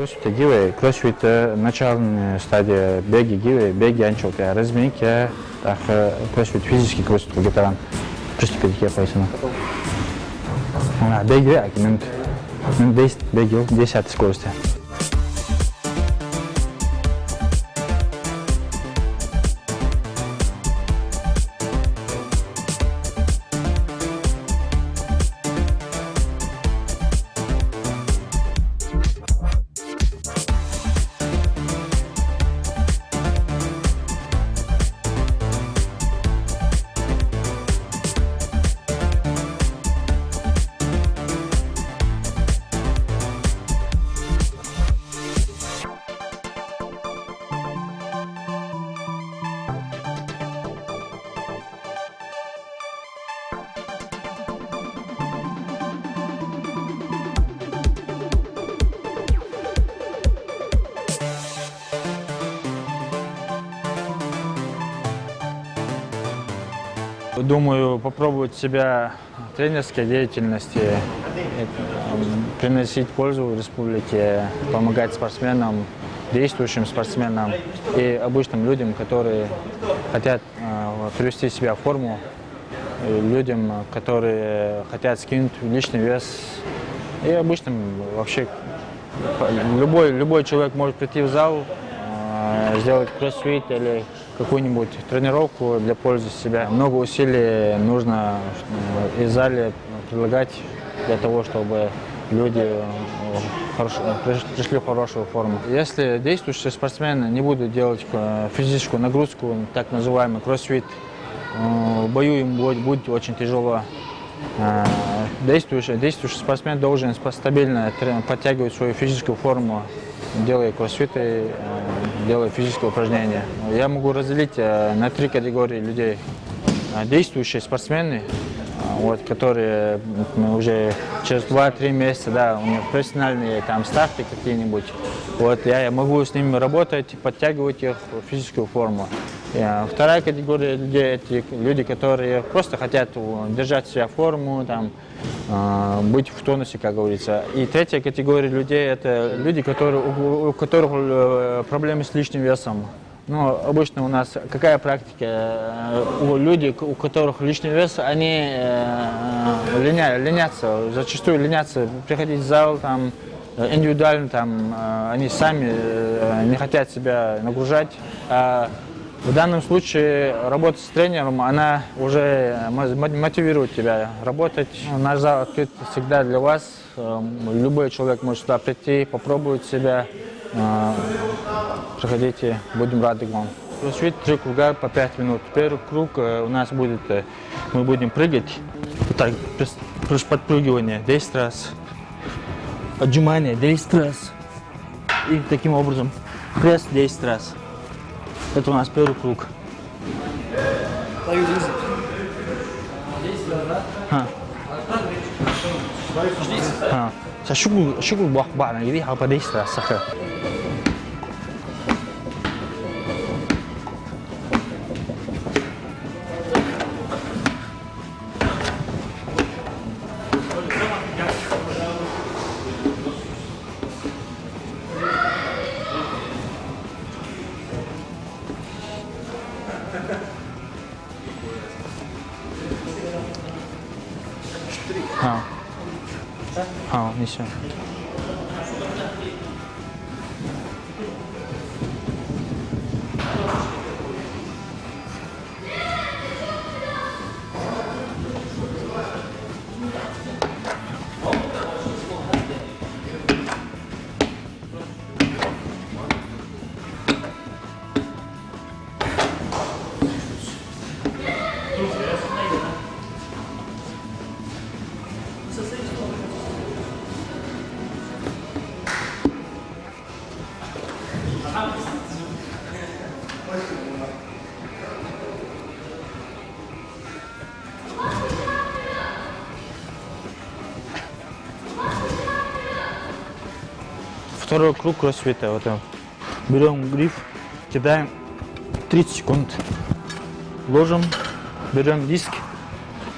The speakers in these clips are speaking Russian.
кроссфит гивы, кроссфит начальная стадия беги гивы, беги анчока, разминки, так кроссфит физический кроссфит вегетаран. Приступить к поясну. Беги, минут 10 беги, 10 скорости. Думаю, попробовать себя в тренерской деятельности, приносить пользу в республике, помогать спортсменам, действующим спортсменам и обычным людям, которые хотят привести себя в форму, людям, которые хотят скинуть лишний вес. И обычным вообще любой человек может прийти в зал, сделать кроссфит или какую-нибудь тренировку для пользы себя. Много усилий нужно и в зале прилагать для того, чтобы люди пришли в хорошую форму. Если действующие спортсмены не будут делать физическую нагрузку, так называемый кроссфит, в бою им будет очень тяжело. Действующий спортсмен должен стабильно подтягивать свою физическую форму, делая кроссфиты, делая физические упражнения. Я могу разделить на 3 категории людей. Действующие спортсмены, которые уже через 2-3 месяца, да, у них профессиональные старты какие-нибудь. Я могу с ними работать, подтягивать их в физическую форму. Вторая категория людей – это люди, которые просто хотят держать себя в форму, быть в тонусе, как говорится. И третья категория людей – это люди, у которых проблемы с лишним весом. Обычно у нас какая практика? Люди, у которых лишний вес, они ленятся, зачастую ленятся приходить в зал, индивидуально, они сами не хотят себя нагружать. В данном случае работа с тренером, она уже мотивирует тебя работать. Наш зал открыт всегда для вас. Любой человек может сюда прийти, попробовать себя. Приходите, будем рады вам. Кроссфит 3 круга по 5 минут. Первый круг у нас будет, мы будем прыгать. Так, подпрыгивание 10 раз. Отжимание 10 раз. И таким образом пресс 10 раз. Это у нас первый круг. Шугул бах-бах, на гири хапа 10 раз. Не все. Второй круг кроссфита. Берем гриф, кидаем 30 секунд. Ложим, берем диск,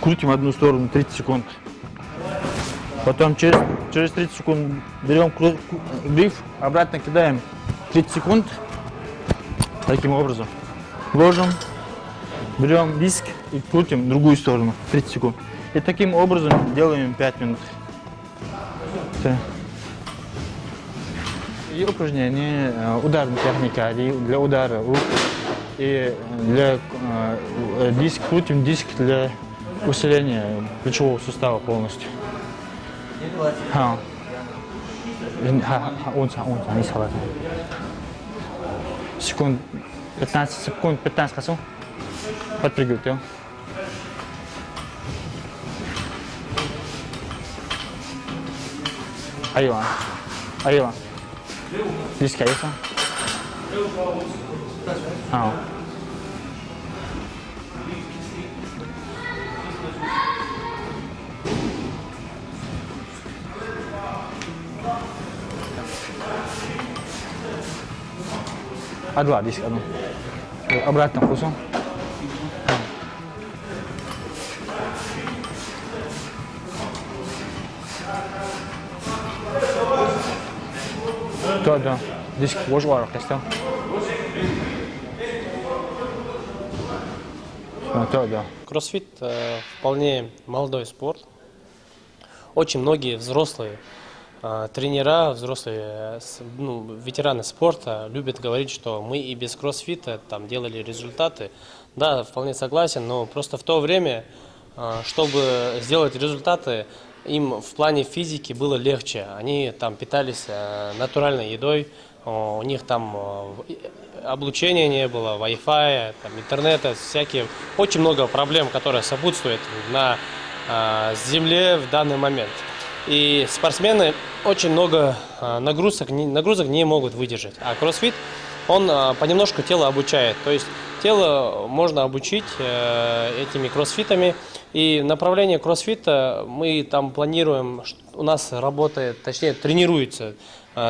крутим в одну сторону 30 секунд. Потом через через 30 секунд берем гриф, обратно кидаем 30 секунд. Таким образом. Ложим, берем диск и крутим в другую сторону 30 секунд. И таким образом делаем 5 минут. И упражнение, ударная техника для удара рук. И для диск, крутим диск для усиления плечевого сустава полностью. Секунд 15 косу. Подпрыгивайте. Айва. Диск есть? Два диска, одну. Обратно вкусу. Да. Диск боже варок, тестил. Да. Кроссфит вполне молодой спорт. Очень многие взрослые тренера, взрослые ветераны спорта любят говорить, что мы и без кроссфита там делали результаты. Да, вполне согласен, но просто в то время, чтобы сделать результаты, им в плане физики было легче. Они там питались натуральной едой, у них там облучения не было, Wi-Fi, там, интернета, всякие, очень много проблем, которые сопутствуют на Земле в данный момент. И спортсмены очень много нагрузок не могут выдержать. А кроссфит, он понемножку тело обучает. То есть тело можно обучить этими кроссфитами. И направление кроссфита мы там планируем, у нас работает, точнее тренируется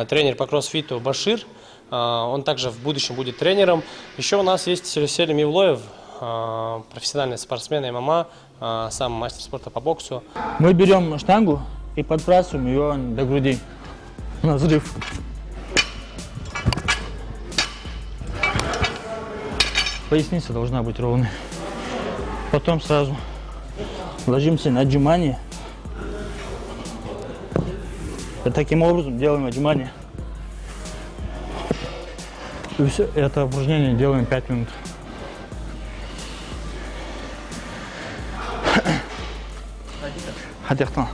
тренер по кроссфиту Башир. Он также в будущем будет тренером. Еще у нас есть Селим Евлоев, профессиональный спортсмен ММА, сам мастер спорта по боксу. Мы берем штангу и подбрасываем ее до груди. На взрыв. Поясница должна быть ровной. Потом сразу ложимся на отжимание. И таким образом делаем отжимание. И все это упражнение делаем 5 минут. Хатихтан.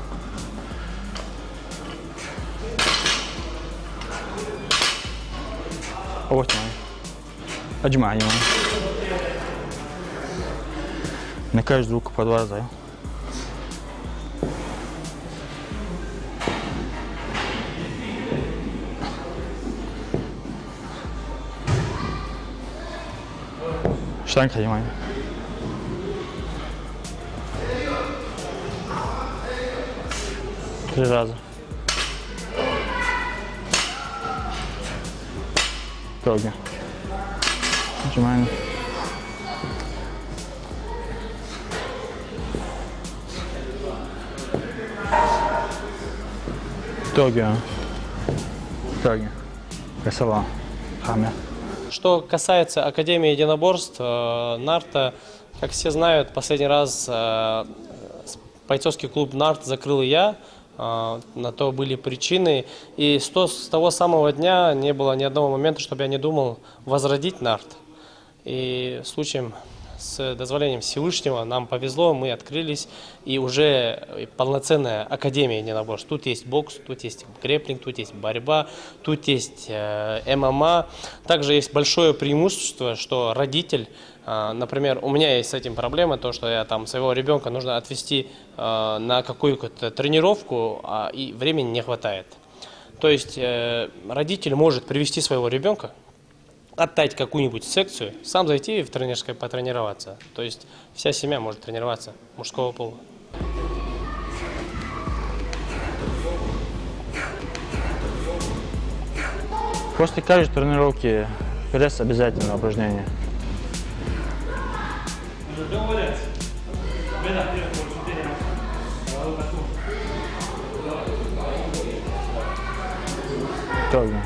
Вот отжимание. На каждую руку по 2 раза. Штанга отжимание. Три раза. Тоги. Отжимание. Тоги. Красава. Хамя. Что касается Академии единоборств, Нарта, как все знают, последний раз бойцовский клуб Нарт закрыл я. На то были причины. И с того самого дня не было ни одного момента, чтобы я не думал возродить Нарт. И случаем с дозволением Всевышнего нам повезло, мы открылись, и уже полноценная академия единоборств. Тут есть бокс, тут есть грэпплинг, тут есть борьба, тут есть ММА. Также есть большое преимущество, что родитель, например, у меня есть с этим проблема, то, что я там своего ребенка нужно отвезти на какую-то тренировку, и времени не хватает. То есть родитель может привести своего ребенка, отдать какую-нибудь секцию, сам зайти в тренерское потренироваться. То есть вся семья может тренироваться мужского пола. После каждой тренировки пресс обязательно упражнение. Трогай.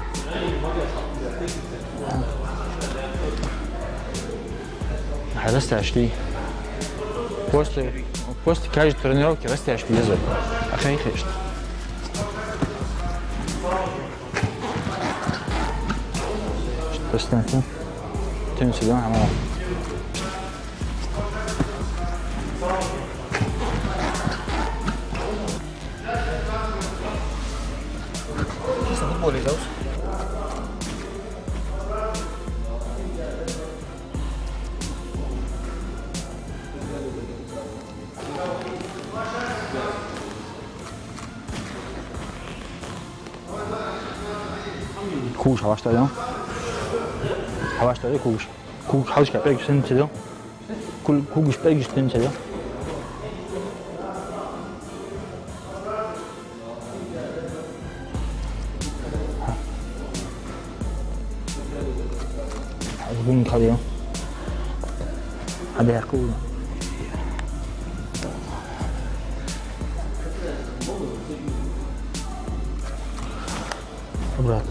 Растяжки. После каждой тренировки растяжки язык. Охренеть. Что ты? Тянь сюда, а мало. Сейчас футбол играл. Kugus har støj, ja. Har støj, Kugus. Kugus har skal begge sende til det. Kugus begge sende til det. Bunun kalıyor. Hadi her kuğu. Bırak.